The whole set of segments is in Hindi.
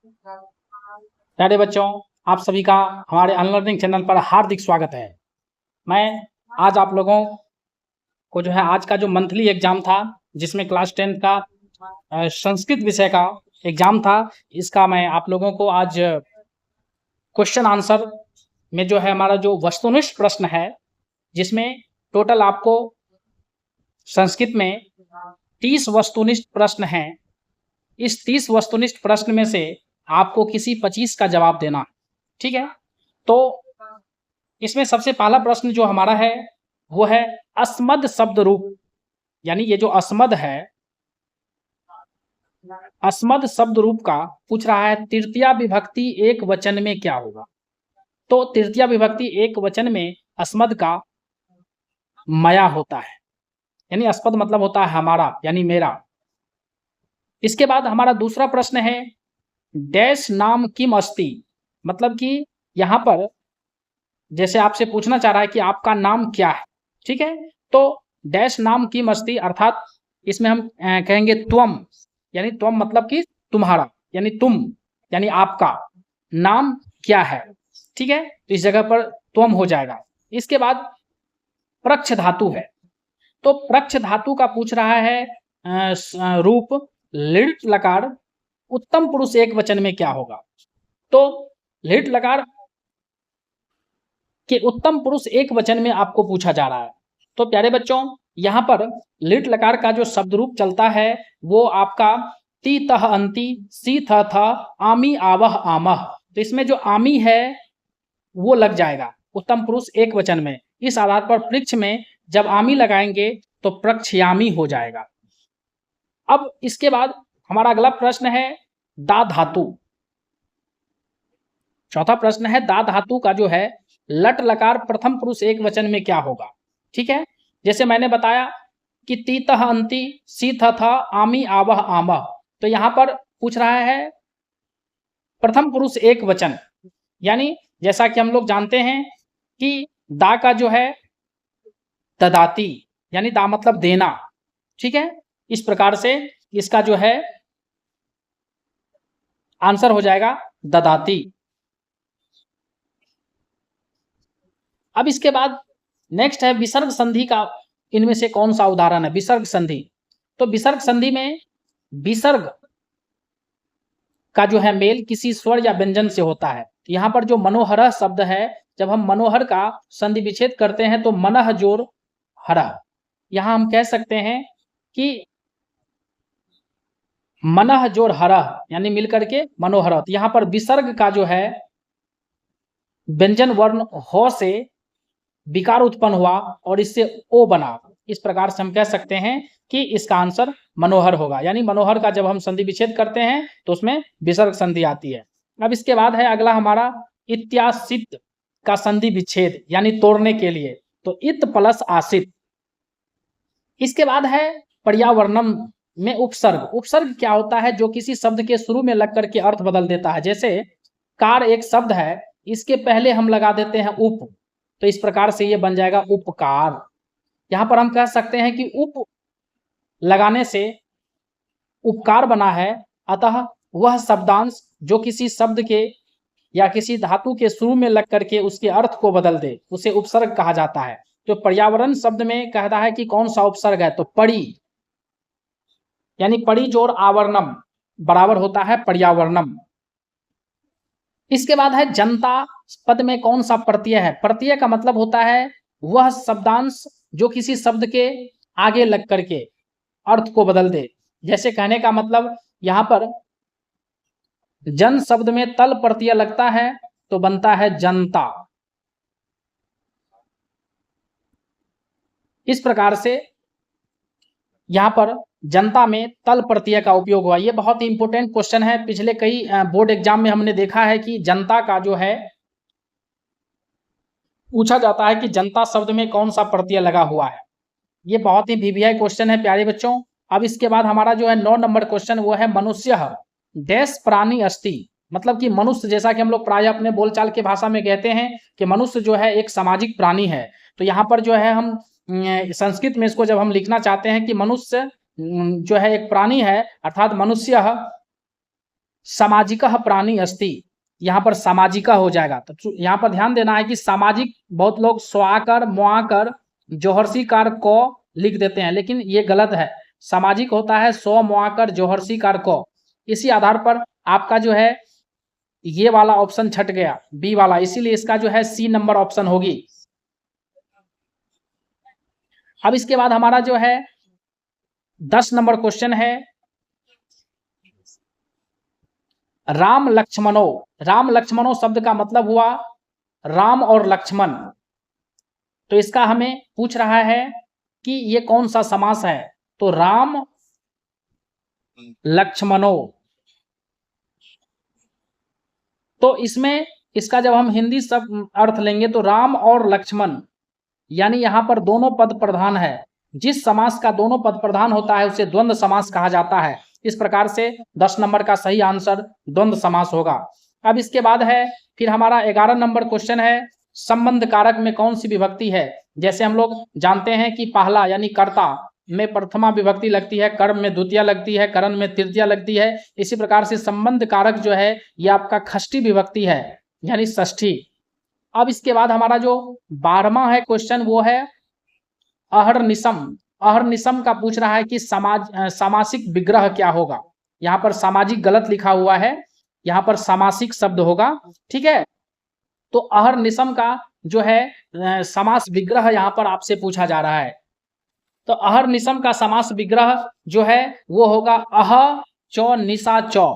प्यारे बच्चों, आप सभी का हमारे अनलर्निंग चैनल पर हार्दिक स्वागत है। मैं आज आप लोगों को जो है आज का जो मंथली एग्जाम था, जिसमें क्लास 10 का संस्कृत विषय का एग्जाम था, इसका मैं आप लोगों को आज क्वेश्चन आंसर में जो है हमारा जो वस्तुनिष्ठ प्रश्न है, जिसमें टोटल आपको संस्कृत में 30 वस्तुनिष्ठ प्रश्न हैं। इस 30 वस्तुनिष्ठ प्रश्न में से आपको किसी 25 का जवाब देना, ठीक है। तो इसमें सबसे पहला प्रश्न जो हमारा है वो है अस्मद शब्द रूप, यानी ये जो अस्मद है, अस्मद शब्द रूप का पूछ रहा है तृतीया विभक्ति एक वचन में क्या होगा। तो तृतीया विभक्ति एक वचन में अस्मद का मया होता है, यानी अस्मद मतलब होता है हमारा, यानी मेरा। इसके बाद हमारा दूसरा प्रश्न है डैश नाम किम अस्ति, मतलब कि यहां पर जैसे आपसे पूछना चाह रहा है कि आपका नाम क्या है, ठीक है। तो डैश नाम किम अस्ति अर्थात इसमें हम कहेंगे त्वम, यानी त्वम मतलब कि तुम्हारा, यानी तुम, यानी आपका नाम क्या है, ठीक है। तो इस जगह पर त्वम हो जाएगा। इसके बाद प्रक्ष धातु है, तो प्रक्ष धातु का पूछ रहा है रूप लिट लकार उत्तम पुरुष एक वचन में क्या होगा। तो लिट लकार कि उत्तम पुरुष एक वचन में आपको पूछा जा रहा है। तो प्यारे बच्चों, यहां पर लिट लकार का जो शब्द रूप चलता है वो आपका ती तह अंति सी थ थ आमी आवह आमह। तो इसमें जो आमी है वो लग जाएगा उत्तम पुरुष एक वचन में। इस आधार पर पृक्ष में जब आमी लगाएंगे तो प्रक्षयामी हो जाएगा। अब इसके बाद हमारा अगला प्रश्न है दा धातु। चौथा प्रश्न है दा धातु का जो है लट लकार प्रथम पुरुष एक वचन में क्या होगा, ठीक है। जैसे मैंने बताया कि ती तह अंति सी थ थ आमी आवह आमह, तो यहां पर पूछ रहा है प्रथम पुरुष एक वचन, यानी जैसा कि हम लोग जानते हैं कि दा का जो है ददाती, यानी दा मतलब देना, ठीक है। इस प्रकार से इसका जो है आंसर हो जाएगा ददाती। अब इसके बाद नेक्स्ट है विसर्ग संधि का इनमें से कौन सा उदाहरण है विसर्ग संधि। तो विसर्ग संधि में विसर्ग का जो है मेल किसी स्वर या व्यंजन से होता है। यहां पर जो मनोहर शब्द है, जब हम मनोहर का संधि विच्छेद करते हैं तो मनह जोर हरह, यहां हम कह सकते हैं कि मनह जोर हरह, यानी मिलकर के मनोहर। तो यहां पर विसर्ग का जो है व्यंजन वर्ण हो से विकार उत्पन्न हुआ और इससे ओ बना। इस प्रकार से हम कह सकते हैं कि इसका आंसर मनोहर होगा, यानी मनोहर का जब हम संधि विच्छेद करते हैं तो उसमें विसर्ग संधि आती है। अब इसके बाद है अगला हमारा इत्यासित का संधि विच्छेद, यानी तोड़ने के लिए, तो इत प्लस आसित। इसके बाद है पर्यावरणम में उपसर्ग। उपसर्ग क्या होता है, जो किसी शब्द के शुरू में लग करके अर्थ बदल देता है। जैसे कार एक शब्द है, इसके पहले हम लगा देते हैं उप, तो इस प्रकार से ये बन जाएगा उपकार। यहां पर हम कह सकते हैं कि उप लगाने से उपकार बना है, अतः वह शब्दांश जो किसी शब्द के या किसी धातु के शुरू में लग करके उसके अर्थ को बदल दे उसे उपसर्ग कहा जाता है। तो पर्यावरण शब्द में कहता है कि कौन सा उपसर्ग है, तो पड़ी, यानी पड़ी जोड़ आवरणम बराबर होता है पर्यावरणम। इसके बाद है जनता पद में कौन सा प्रत्यय है। प्रत्यय का मतलब होता है वह शब्दांश जो किसी शब्द के आगे लग करके अर्थ को बदल दे। जैसे कहने का मतलब यहां पर जन शब्द में तल प्रत्यय लगता है तो बनता है जनता। इस प्रकार से यहां पर जनता में तल प्रत्यय का उपयोग हुआ। ये बहुत ही इंपॉर्टेंट क्वेश्चन है, पिछले कई बोर्ड एग्जाम में हमने देखा है कि जनता का जो है पूछा जाता है कि जनता शब्द में कौन सा प्रत्यय लगा हुआ है। ये बहुत ही वीवीआई क्वेश्चन है प्यारे बच्चों। अब इसके बाद हमारा जो है 9 नंबर क्वेश्चन वो है मनुष्य डैश प्राणी अस्ति, मतलब कि मनुष्य, जैसा कि हम लोग प्राय अपने बोलचाल के भाषा में कहते हैं कि मनुष्य जो है एक सामाजिक प्राणी है। तो यहाँ पर जो है हम संस्कृत में इसको जब हम लिखना चाहते हैं कि मनुष्य जो है एक प्राणी है, अर्थात मनुष्य सामाजिकः प्राणी अस्ति, यहाँ पर सामाजिका हो जाएगा। तो यहाँ पर ध्यान देना है कि सामाजिक, बहुत लोग स्वाकर मुआकर जोहर्सी कार को लिख देते हैं, लेकिन ये गलत है। सामाजिक होता है स्व मुआकर जोहर्सी कार को। इसी आधार पर आपका जो है ये वाला ऑप्शन छट गया, बी वाला, इसीलिए इसका जो है सी नंबर ऑप्शन होगी। अब इसके बाद हमारा जो है 10 नंबर क्वेश्चन है, राम लक्ष्मणो। राम लक्ष्मणो शब्द का मतलब हुआ राम और लक्ष्मण। तो इसका हमें पूछ रहा है कि ये कौन सा समास है। तो राम लक्ष्मणो, तो इसमें इसका जब हम हिंदी शब्द अर्थ लेंगे तो राम और लक्ष्मण, यानी यहाँ पर दोनों पद प्रधान है। जिस समास का दोनों पद प्रधान होता है उसे द्वंद्व समास कहा जाता है। इस प्रकार से 10 नंबर का सही आंसर द्वंद्व समास होगा। अब इसके बाद है फिर हमारा 11 नंबर क्वेश्चन है, संबंध कारक में कौन सी विभक्ति है। जैसे हम लोग जानते हैं कि पहला यानी कर्ता में प्रथमा विभक्ति लगती है, कर्म में द्वितीय लगती है, करण में तृतीय लगती है। इसी प्रकार से संबंध कारक जो है ये आपका षष्ठी विभक्ति है, यानी षष्ठी। अब इसके बाद हमारा जो 12वां है क्वेश्चन वो है अहर्निशम। अहर्निशम का पूछ रहा है कि सामासिक विग्रह क्या होगा। यहाँ पर सामाजिक गलत लिखा हुआ है, यहाँ पर सामासिक शब्द होगा, ठीक है। तो अहर्निशम का जो है समास विग्रह यहाँ पर आपसे पूछा जा रहा है। तो अहर्निशम का समास विग्रह जो है वो होगा अह चौ निशा चौ।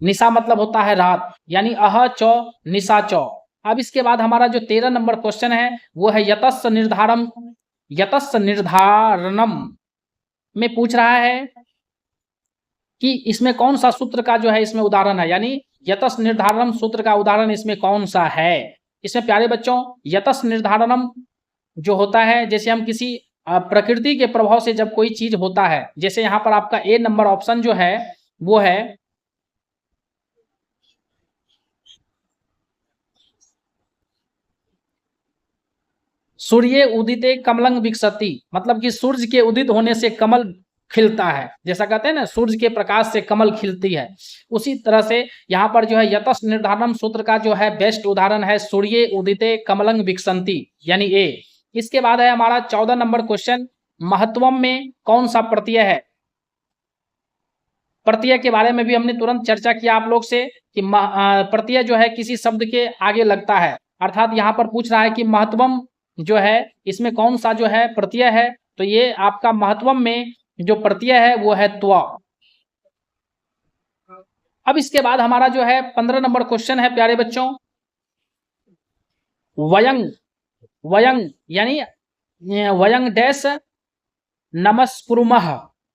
निशा मतलब होता है रात, यानी अह चौ निशा चौ। अब इसके बाद हमारा जो 13 नंबर क्वेश्चन है वो है यतस्य निर्धारम। यतस्य निर्धारणम में पूछ रहा है कि इसमें कौन सा सूत्र का जो है इसमें उदाहरण है, यानी यतस्य निर्धारणम सूत्र का उदाहरण इसमें कौन सा है। इसमें प्यारे बच्चों यतस्य निर्धारणम जो होता है, जैसे हम किसी प्रकृति के प्रभाव से जब कोई चीज होता है, जैसे यहाँ पर आपका ए नंबर ऑप्शन जो है वो है सूर्य उदिते कमलं विकसति, मतलब कि सूर्य के उदित होने से कमल खिलता है। जैसा कहते हैं ना सूर्य के प्रकाश से कमल खिलती है, उसी तरह से यहाँ पर जो है यतस्य निर्धारणम सूत्र का जो है बेस्ट उदाहरण है सूर्य उदिते कमलं विकसन्ति, यानी ए। इसके बाद है हमारा 14 नंबर क्वेश्चन, महत्वम में कौन सा प्रत्यय है। प्रत्यय के बारे में भी हमने तुरंत चर्चा किया आप लोग से कि प्रत्यय जो है किसी शब्द के आगे लगता है, अर्थात यहाँ पर पूछ रहा है कि महत्वम जो है इसमें कौन सा जो है प्रत्यय है। तो ये आपका महत्वम में जो प्रत्यय है वो है त्व। अब इसके बाद हमारा जो है 15 नंबर क्वेश्चन है प्यारे बच्चों, वयंग। वयंग यानी वयंग डैश नमस्कुरुमः,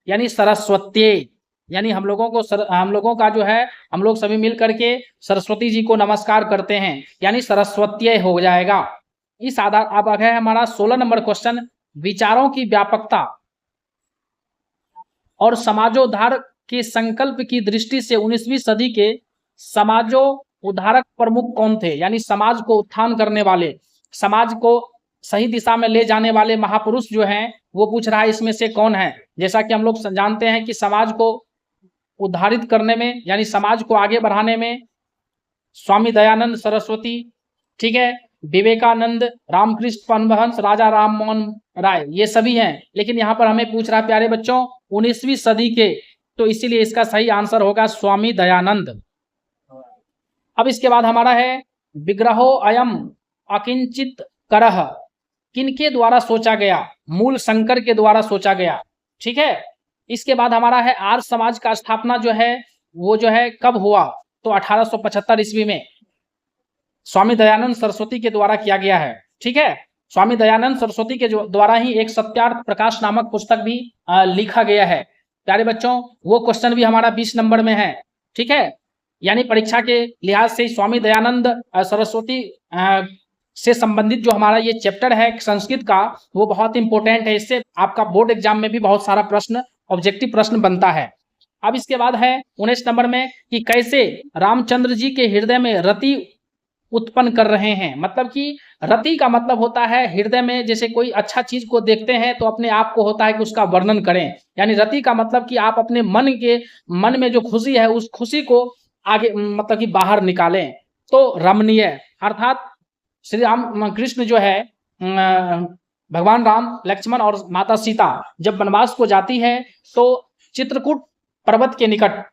यानी सरस्वती, यानी हम लोगों का जो है हम लोग सभी मिल करके सरस्वती जी को नमस्कार करते हैं, यानी सरस्वती हो जाएगा। इस आधार अब है हमारा 16 नंबर क्वेश्चन, विचारों की व्यापकता और समाजोद्धार के संकल्प की दृष्टि से 19वीं सदी के समाजोद्धारक प्रमुख कौन थे, यानी समाज को उत्थान करने वाले, समाज को सही दिशा में ले जाने वाले महापुरुष जो हैं वो पूछ रहा है इसमें से कौन है। जैसा कि हम लोग जानते हैं कि समाज को उद्धारित करने में, यानी समाज को आगे बढ़ाने में स्वामी दयानंद सरस्वती, ठीक है, विवेकानंद, रामकृष्ण परमहंस, राजा राम मोहन राय, ये सभी हैं। लेकिन यहाँ पर हमें पूछ रहा है प्यारे बच्चों 19वीं सदी के, तो इसीलिए इसका सही आंसर होगा स्वामी दयानंद। अब इसके बाद हमारा है विग्रहो अयम अकिंचित करह, किनके द्वारा सोचा गया, मूल शंकर के द्वारा सोचा गया, ठीक है। इसके बाद हमारा है आर्य समाज का स्थापना जो है वो जो है कब हुआ, तो 1875 ईस्वी में स्वामी दयानंद सरस्वती के द्वारा किया गया है, ठीक है। स्वामी दयानंद सरस्वती के द्वारा ही एक सत्यार्थ प्रकाश नामक पुस्तक भी लिखा गया है प्यारे बच्चों। वो क्वेश्चन भी हमारा 20 नंबर में है, ठीक है। यानी परीक्षा के लिहाज से स्वामी दयानंद सरस्वती से संबंधित जो हमारा ये चैप्टर है संस्कृत का वो बहुत इंपॉर्टेंट है, इससे आपका बोर्ड एग्जाम में भी बहुत सारा प्रश्न ऑब्जेक्टिव प्रश्न बनता है। अब इसके बाद है 19 नंबर में कि कैसे रामचंद्र जी के हृदय में रति उत्पन्न कर रहे हैं। मतलब कि रति का मतलब होता है हृदय में, जैसे कोई अच्छा चीज को देखते हैं तो अपने आप को होता है कि उसका वर्णन करें। यानी रति का मतलब कि आप अपने मन में जो खुशी है उस खुशी को आगे मतलब कि बाहर निकालें। तो रमणीय अर्थात श्री राम कृष्ण जो है भगवान राम, लक्ष्मण और माता सीता जब वनवास को जाती है तो चित्रकूट पर्वत के निकट,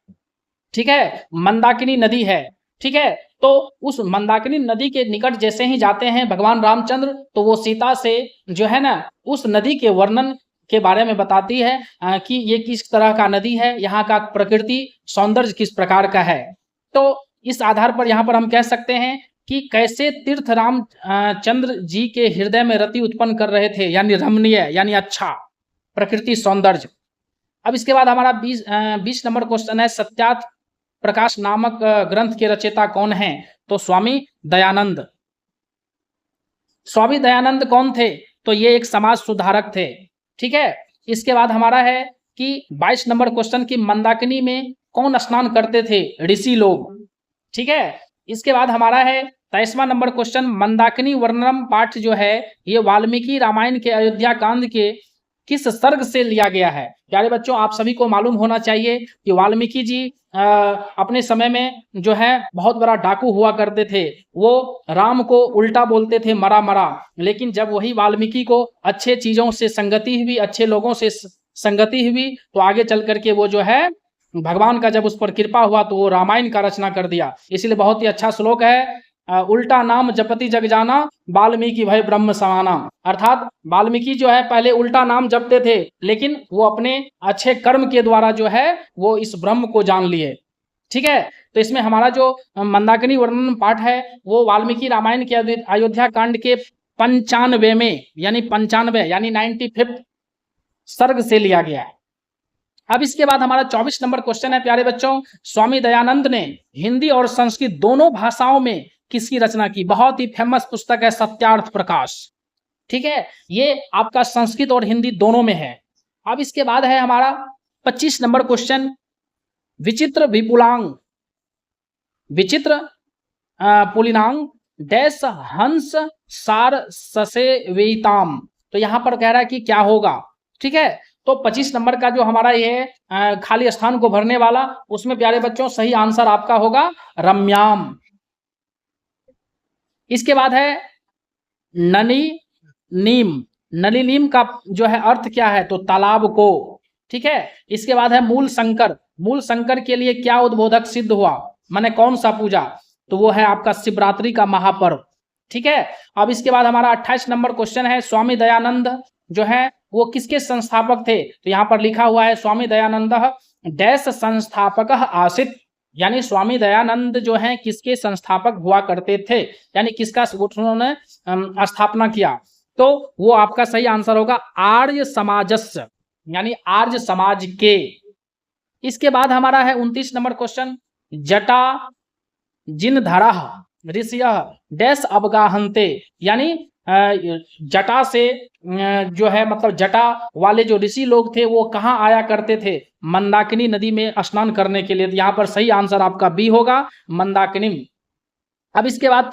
ठीक है, मंदाकिनी नदी है, ठीक है, तो उस मंदाकिनी नदी के निकट जैसे ही जाते हैं भगवान रामचंद्र, तो वो सीता से जो है ना उस नदी के वर्णन के बारे में बताती है कि ये किस तरह का नदी है, यहाँ का प्रकृति सौंदर्य किस प्रकार का है। तो इस आधार पर यहाँ पर हम कह सकते हैं कि कैसे तीर्थ राम चंद्र जी के हृदय में रति उत्पन्न कर रहे थे, यानी रमणीय यानी अच्छा, प्रकृति सौंदर्य। अब इसके बाद हमारा 20 नंबर क्वेश्चन है, सत्यार्थ प्रकाश नामक ग्रंथ के रचयिता कौन हैं? तो स्वामी दयानंद। स्वामी दयानंद कौन थे? तो ये एक समाज सुधारक थे, ठीक है। इसके बाद हमारा है कि 22 नंबर क्वेश्चन की मंदाकिनी में कौन स्नान करते थे? ऋषि लोग, ठीक है। इसके बाद हमारा है 23वां नंबर क्वेश्चन, मंदाकिनी वर्णनम पाठ जो है ये वाल्मीकि रामायण के अयोध्या कांड के किस सर्ग से लिया गया है? प्यारे बच्चों, आप सभी को मालूम होना चाहिए कि वाल्मीकि जी अपने समय में जो है बहुत बड़ा डाकू हुआ करते थे। वो राम को उल्टा बोलते थे, मरा मरा। लेकिन जब वही वाल्मीकि को अच्छे चीजों से संगति हुई, अच्छे लोगों से संगति हुई, तो आगे चल करके वो जो है भगवान का जब उस पर कृपा हुआ तो वो रामायण का रचना कर दिया। इसलिए बहुत ही अच्छा श्लोक है, उल्टा नाम जपति जग जाना, वाल्मीकि भय ब्रह्म समाना। अर्थात वाल्मीकि जो है पहले उल्टा नाम जपते थे, लेकिन वो अपने अच्छे कर्म के द्वारा जो है वो इस ब्रह्म को जान लिए, ठीक है। तो इसमें हमारा जो मंदाकिनी वर्णन पाठ है वो वाल्मीकि रामायण के अयोध्या कांड के 95 यानी 95 सर्ग से लिया गया है। अब इसके बाद हमारा 24 नंबर क्वेश्चन है प्यारे बच्चों, स्वामी दयानंद ने हिंदी और संस्कृत दोनों भाषाओं में किसकी रचना की? बहुत ही फेमस पुस्तक है सत्यार्थ प्रकाश, ठीक है। ये आपका संस्कृत और हिंदी दोनों में है। अब इसके बाद है हमारा 25 नंबर क्वेश्चन, विचित्र विपुलांग विचित्र पुलिनांग डैश हंस सार ससे वेताम। तो यहां पर कह रहा है कि क्या होगा, ठीक है। तो 25 नंबर का जो हमारा ये खाली स्थान को भरने वाला, उसमें प्यारे बच्चों सही आंसर आपका होगा रम्याम। इसके बाद है ननी नीम। नली नीम का जो है अर्थ क्या है? तो तालाब को, ठीक है। इसके बाद है मूल शंकर। मूल शंकर के लिए क्या उद्बोधक सिद्ध हुआ, माने कौन सा पूजा? तो वो है आपका शिवरात्रि का महापर्व, ठीक है। अब इसके बाद हमारा 28 नंबर क्वेश्चन है, स्वामी दयानंद जो है वो किसके संस्थापक थे? तो यहाँ पर लिखा हुआ है स्वामी दयानंद डैश संस्थापक आसित, यानी स्वामी दयानंद जो है किसके संस्थापक हुआ करते थे, यानी किसका उन्होंने स्थापना किया? तो वो आपका सही आंसर होगा आर्य समाजस्य, यानी आर्य समाज के। इसके बाद हमारा है 29 नंबर क्वेश्चन, जटा जिन धरा ऋषि डैश अवगाहनते, यानी जटा से जो है मतलब जटा वाले जो ऋषि लोग थे वो कहाँ आया करते थे? मंदाकिनी नदी में स्नान करने के लिए। तो यहाँ पर सही आंसर आपका बी होगा, मंदाकिनी। अब इसके बाद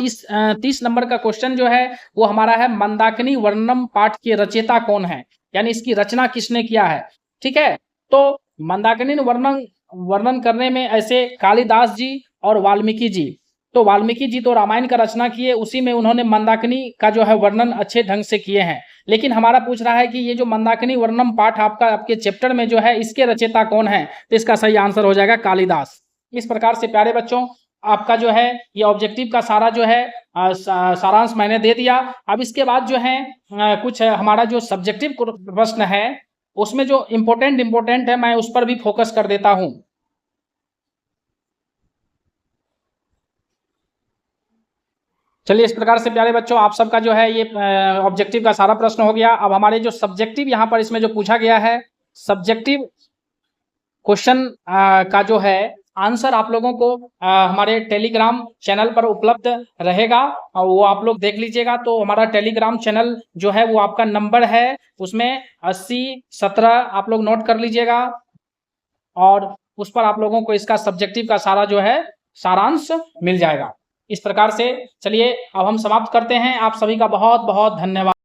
30 नंबर का क्वेश्चन जो है वो हमारा है, मंदाकिनी वर्णनम पाठ के रचयिता कौन है, यानी इसकी रचना किसने किया है, ठीक है। तो मंदाकिनी वर्णन करने में ऐसे कालिदास जी और वाल्मीकि जी। तो वाल्मीकि जी तो रामायण का रचना किए, उसी में उन्होंने मंदाकिनी का जो है वर्णन अच्छे ढंग से किए हैं। लेकिन हमारा पूछ रहा है कि ये जो मंदाकिनी वर्णनम पाठ आपके चैप्टर में जो है इसके रचयिता कौन है? तो इसका सही आंसर हो जाएगा कालिदास। इस प्रकार से प्यारे बच्चों आपका जो है ये ऑब्जेक्टिव का सारा जो है सारांश मैंने दे दिया। अब इसके बाद जो है कुछ हमारा जो सब्जेक्टिव प्रश्न है उसमें जो इम्पोर्टेंट है मैं उस पर भी फोकस कर देता हूं। चलिए, इस प्रकार से प्यारे बच्चों आप सबका जो है ये ऑब्जेक्टिव का सारा प्रश्न हो गया। अब हमारे जो सब्जेक्टिव यहाँ पर इसमें जो पूछा गया है, सब्जेक्टिव क्वेश्चन का जो है आंसर आप लोगों को हमारे टेलीग्राम चैनल पर उपलब्ध रहेगा और वो आप लोग देख लीजिएगा। तो हमारा टेलीग्राम चैनल जो है वो आपका नंबर है उसमें 8017 आप लोग नोट कर लीजिएगा और उस पर आप लोगों को इसका सब्जेक्टिव का सारा जो है सारांश मिल जाएगा। इस प्रकार से चलिए अब हम समाप्त करते हैं। आप सभी का बहुत बहुत धन्यवाद।